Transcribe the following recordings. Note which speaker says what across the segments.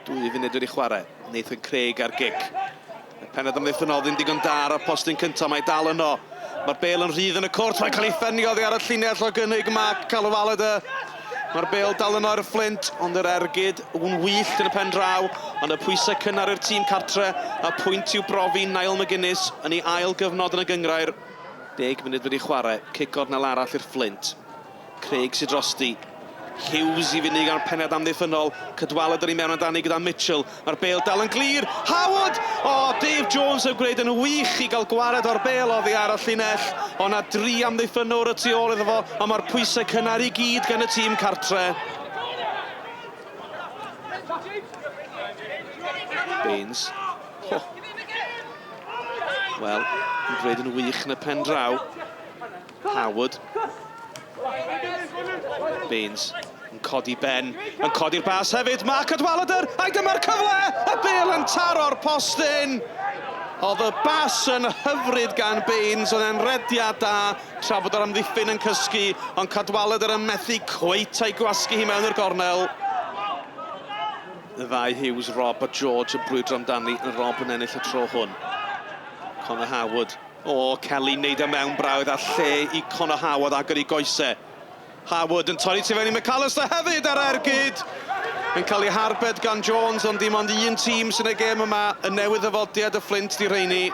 Speaker 1: 2 funud wedi chwarae. Nathan Craig ar gic. Y penod amddiffynol ddim digon dar a postyn cyntaf mae dal yno. Mae'r Bale yn rhydd yn y cwrt, mae'n cael ei ffenio oddi ar y llinell o gynnig Mark Calwalada. Mae'r Bale dal yno ar y Fflint, ond yr ergyd yn wyllt yn y pen draw, ond y pwysau cynnar i'r tîm cartre a pwynt i'w brofi Niall McGuinness yn ei ail gyfnod yn y gyngrair. 10 munud wedi chwarae, cic ornel arall i'r Fflint. Craig sydd drosti. Hughes i fyny gan penod amddiffynol. Cadwaladr i mewn amdani gyda Mitchell. Mae'r Bale dal yn glir. Howard! Dave Jones yn gwneud yn wych i gael gwared o'r Bale oddi ar y llinell. Ond na 3 amddiffynwr y tu ôl iddo fo, ond mae'r pwysau cynnar i gyd gan y tîm cartre. Baines. Wel, yn gwneud yn wych yn y pen draw. Howard. Baines yn codi ben, yn codi'r bas hefyd. Mark Cadwaladr, a dyma'r cyfle! Y Bale yn taro'r postyn! Oedd y bas yn hyfryd gan Baines, oedd e'n rediad da, tra bod yr amddiffyn yn cysgu, ond Cadwaladr yn methu cweit a'i gwasgu hi mewn i'r gornel. Y ddau Hughes, Rob a George yn brwydro amdani, yn Rob yn ennill y tro hwn. Conor Howard. Kelly wneud e mewn brawd a lle i Conor Howard agor i goesau. Howard yn torri tu fewn i McAllister hefyd ar ergyd. Yn cael ei harbed gan Jones, ond dim ond un tîm sy'n y gêm yma, y newydd ddyfodiad y Fflint di reini.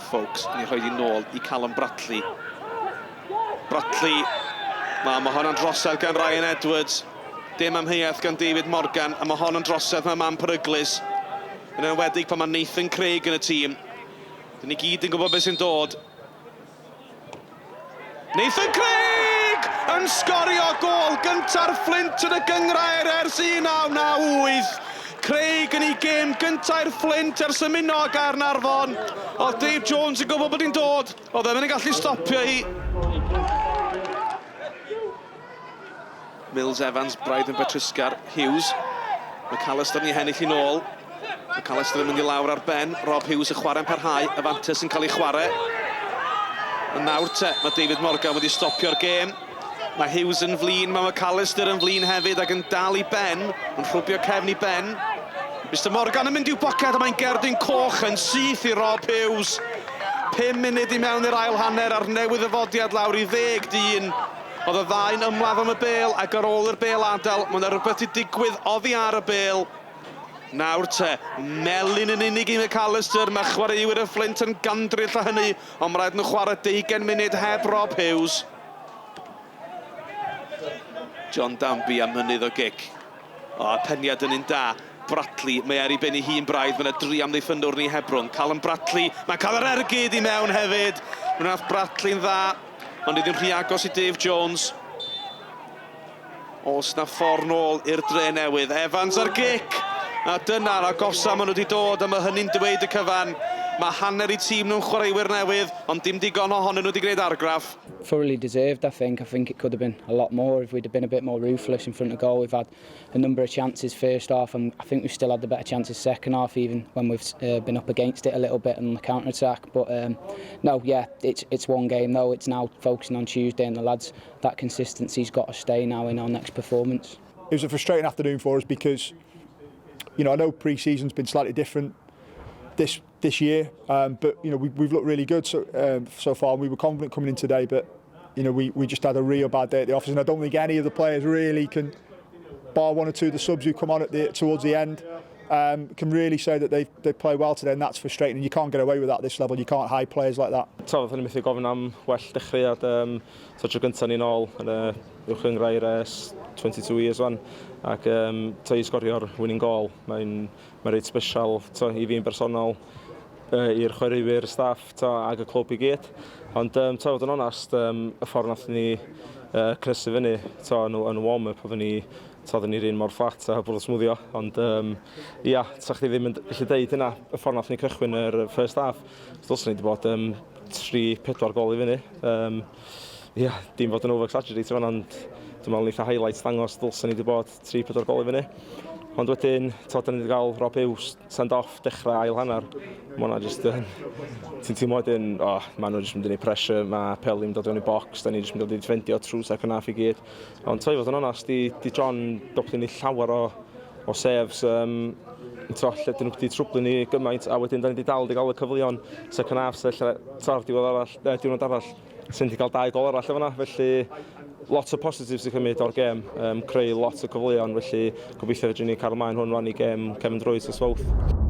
Speaker 1: Folks, ni'n rhoi di nôl i Callum Bratley. Bratley, mae hon yn drosedd gan Ryan Edwards. Dim amheuaeth gan David Morgan, a mae hon yn drosedd mae man Peryglis. Yn enwedig pan mae Nathan Craig yn y tîm. Dyn ni gyd yn gwybod beth sy'n dod. Nathan Craig yn sgorio gol gynta'r Fflint yn y gyngrair ers 1998. Craig yn ei gêm gynta'r Fflint ers ymuno ag Gaernarfon. Oedd Dave Jones yn gwybod bod hi'n dod. Oedd ddim yn gallu stopio hi. Mills Evans, braidd yn Betrisgar. Hughes. McAllister yn ei hennill i nôl. McAllister yn mynd i lawr ar ben. Rob Hughes yn chwarae'n parhau. Avantis yn cael ei chwarae. Yn nawr te, mae David Morgan wedi stopio'r gêm. Mae Hughes yn flin, mae McAllister yn flin hefyd ac yn dal i ben, yn rhwbio cefn i ben. Mr Morgan yn mynd i'w boced a mae'n gerdyn coch yn syth i Rob Hughes. 5 munud i mewn i'r ail hanner ar newydd ddyfodiad lawr i 10 dyn. Oedd y ddau'n ymladd am y Bale ac ar ôl i'r Bale adael, mae yna rhywbeth i digwydd oddi ar y Bale. Nawr te, melyn yn unig i McAllister, mae chwaraewyr y Fflint yn gandryll a hynny, ond mae rhaid nhw chwarae 20 munud heb Rob Hughes. John Danby am mynydd o gic. Peniad yn un da. Bratley, mae ar ei ben ei hun braidd, mae yna 3 amddiffynwr ni Hebron. Callum Bratley, mae'n cael yr ergyd i mewn hefyd. Mae'n nath Bratley'n dda, ond iddyn rhy agos i Dave Jones. Os na ffordd nôl i'r Drenewydd. Evans ar gic. A dyna'r agosa maen nhw wedi dod, a mae hynny'n dweud y cyfan. Mae hanner i tîm nhw'n chwaraewyr newydd, ond dim digon ohonyn nhw wedi gwneud argraff.
Speaker 2: Thoroughly deserved, I think. I think it could have been a lot more if we'd have been a bit more ruthless in front of goal. We've had a number of chances first half, and I think we've still had the better chances second half, even when we've been up against it a little bit on the counter-attack. But no, yeah, it's one game though. It's now focusing on Tuesday, and the lads, that consistency's got to stay now in our next performance.
Speaker 3: It was a frustrating afternoon for us because, you know, I know pre-season's been slightly different this year, but you know we've looked really good so far. We were confident coming in today, but you know we just had a real bad day at the office, and I don't think any of the players really can, bar 1 or 2 of the subs who come on towards the end, can really say that they play well today, and that's frustrating. And you can't get away with that at this level. You can't hide players like that.
Speaker 4: So I've methu gofyn am well dechreuad so tro gynta ni nôl yn uwch yngrair 22 years wan, ac i sgorio'r winning goal, mae'n reit special i fi'n bersonol, i'r chwaraewyr, staff ag y clwb i gyd. Ond fod yn onast, y ffordd nath ni crysu fyny yn warm-up, oedden ni'r un mor fflat a bwrdd smwddio. Ond ia, sa chdi ddim yn gallu deud yna, y ffordd nath ni cychwyn yr first half. Dylsyn ni wedi bod 3-4 gol i fyny. Ia, dim fod yn over-exaggerate fan, ond dwi'n meddwl eitha highlights dangos dylsyn ni wedi bod 3-4 gol i fyny. Ond wedyn, da ni wedi cael Rob Hughes send-off dechrau ail hanner. Mae hwnna jyst yn... Ti'n teimlo wedyn, maen nhw jyst mynd i neud pressure, mae Peli mynd i ddod i bocs, da ni jyst mynd i ddefendio trwy second half i gyd. Ond i fod yn onast, di John dobli ni llawer o saves. Lle dyn nhw wedi trwblu ni gymaint, a wedyn da ni wedi dal i gael y cyfleon second half, lle diwrnod arall, sy'n wedi cael 2 gol arall efo yna, felly lot o positives i cymryd o'r gêm, creu lot o cyfleon, felly gobeithio fedrwn ni cael ymlaen hwn rhan i gêm Cefn Drwys y Swowth.